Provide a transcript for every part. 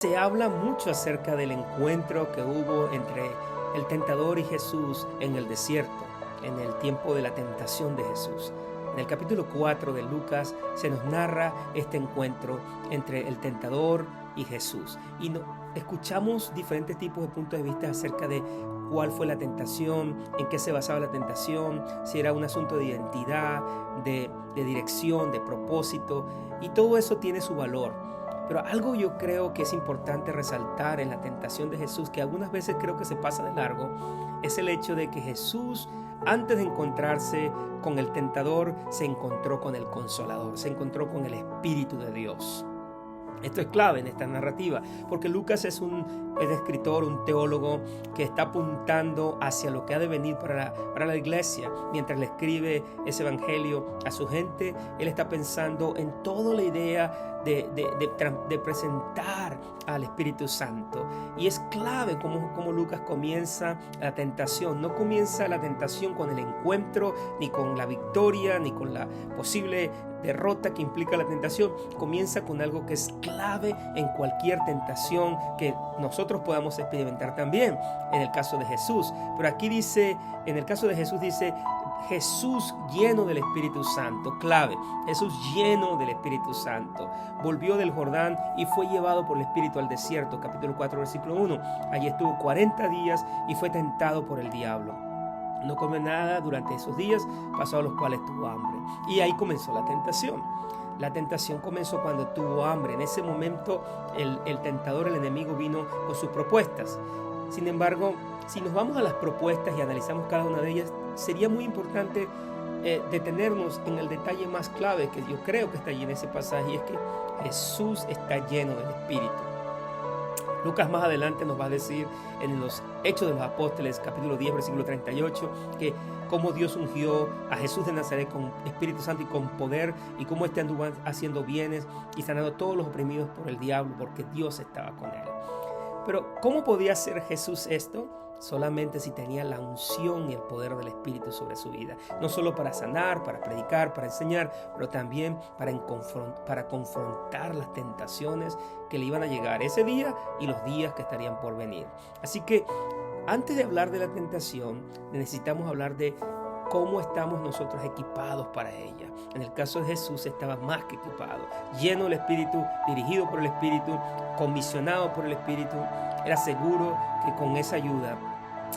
Se habla mucho acerca del encuentro que hubo entre el tentador y Jesús en el desierto, en el tiempo de la tentación de Jesús. En el capítulo 4 de Lucas se nos narra este encuentro entre el tentador y Jesús. Y escuchamos diferentes tipos de puntos de vista acerca de cuál fue la tentación, en qué se basaba la tentación, si era un asunto de identidad, de dirección, de propósito, y todo eso tiene su valor. Pero algo yo creo que es importante resaltar en la tentación de Jesús, que algunas veces creo que se pasa de largo, es el hecho de que Jesús, antes de encontrarse con el tentador, se encontró con el Consolador, se encontró con el Espíritu de Dios. Esto es clave en esta narrativa, porque Lucas es un escritor, un teólogo que está apuntando hacia lo que ha de venir para la iglesia. Mientras le escribe ese evangelio a su gente, él está pensando en toda la idea de presentar al Espíritu Santo. Y es clave cómo Lucas comienza la tentación. No comienza la tentación con el encuentro, ni con la victoria, ni con la posible derrota que implica la tentación. Comienza con algo que es clave en cualquier tentación que nosotros podamos experimentar también, en el caso de Jesús. Pero aquí dice, en el caso de Jesús dice, Jesús lleno del Espíritu Santo, clave, Jesús lleno del Espíritu Santo, volvió del Jordán y fue llevado por el Espíritu al desierto, capítulo 4, versículo 1. Allí estuvo 40 días y fue tentado por el diablo. No comió nada durante esos días, pasados los cuales tuvo hambre. Y ahí comenzó la tentación. La tentación comenzó cuando tuvo hambre. En ese momento el tentador, el enemigo, vino con sus propuestas. Sin embargo, si nos vamos a las propuestas y analizamos cada una de ellas, sería muy importante detenernos en el detalle más clave que yo creo que está allí en ese pasaje, y es que Jesús está lleno del Espíritu. Lucas más adelante nos va a decir en los Hechos de los Apóstoles, capítulo 10, versículo 38, que cómo Dios ungió a Jesús de Nazaret con Espíritu Santo y con poder, y cómo éste anduvo haciendo bienes y sanando a todos los oprimidos por el diablo, porque Dios estaba con él. Pero ¿cómo podía hacer Jesús esto? Solamente si tenía la unción y el poder del Espíritu sobre su vida. No solo para sanar, para predicar, para enseñar, pero también para confrontar las tentaciones que le iban a llegar ese día y los días que estarían por venir. Así que antes de hablar de la tentación, necesitamos hablar de cómo estamos nosotros equipados para ella. En el caso de Jesús estaba más que equipado, lleno del Espíritu, dirigido por el Espíritu, comisionado por el Espíritu. Era seguro que con esa ayuda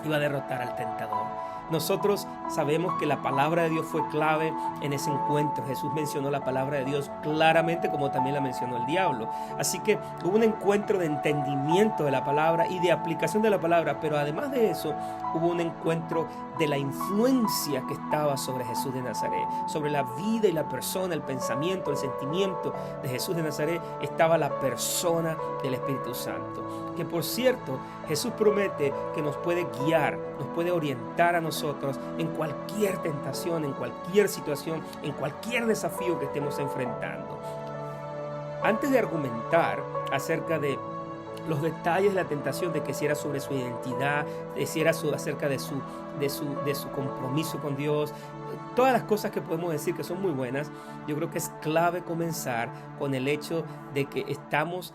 iba a derrotar al tentador. Nosotros sabemos que la palabra de Dios fue clave en ese encuentro. Jesús mencionó la palabra de Dios claramente, como también la mencionó el diablo. Así que hubo un encuentro de entendimiento de la palabra y de aplicación de la palabra, pero además de eso hubo un encuentro de la influencia que estaba sobre Jesús de Nazaret, sobre la vida y la persona, el pensamiento, el sentimiento de Jesús de Nazaret. Estaba la persona del Espíritu Santo, que por cierto Jesús promete que nos puede guiar, nos puede orientar a nosotros en cualquier tentación, en cualquier situación, en cualquier desafío que estemos enfrentando. Antes de argumentar acerca de los detalles de la tentación, de que si era sobre su identidad, de si era acerca de su compromiso con Dios, todas las cosas que podemos decir que son muy buenas, yo creo que es clave comenzar con el hecho de que estamos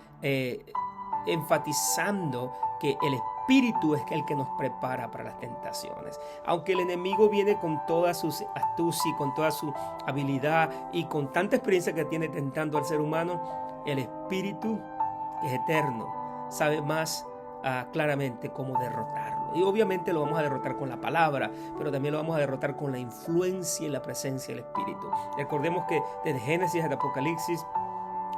enfatizando que el Espíritu es el que nos prepara para las tentaciones. Aunque el enemigo viene con toda su astucia, con toda su habilidad y con tanta experiencia que tiene tentando al ser humano, el Espíritu, que es eterno, sabe más claramente cómo derrotarlo. Y obviamente lo vamos a derrotar con la palabra, pero también lo vamos a derrotar con la influencia y la presencia del Espíritu. Recordemos que desde Génesis hasta Apocalipsis,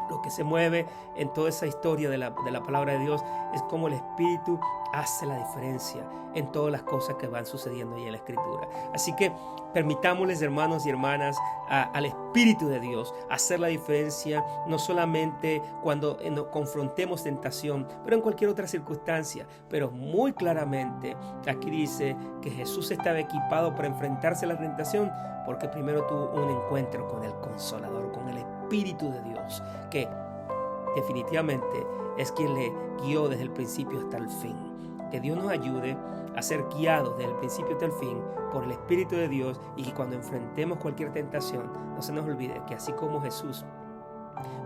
lo que se mueve en toda esa historia de la palabra de Dios es cómo el Espíritu hace la diferencia en todas las cosas que van sucediendo ahí en la Escritura. Así que permitámosles, hermanos y hermanas, al Espíritu de Dios hacer la diferencia, no solamente cuando nos confrontemos tentación, pero en cualquier otra circunstancia. Pero muy claramente aquí dice que Jesús estaba equipado para enfrentarse a la tentación porque primero tuvo un encuentro con el Consolador, con el Espíritu de Dios, que definitivamente es quien le guió desde el principio hasta el fin. Que Dios nos ayude a ser guiados desde el principio hasta el fin por el Espíritu de Dios, y que cuando enfrentemos cualquier tentación no se nos olvide que así como Jesús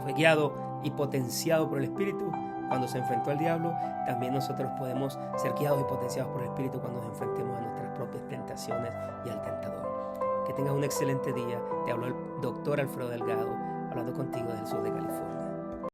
fue guiado y potenciado por el Espíritu, cuando se enfrentó al diablo, también nosotros podemos ser guiados y potenciados por el Espíritu cuando nos enfrentemos a nuestras propias tentaciones y al tentador. Que tengas un excelente día. Te habló el doctor Alfredo Delgado, hablando contigo desde el sur de California.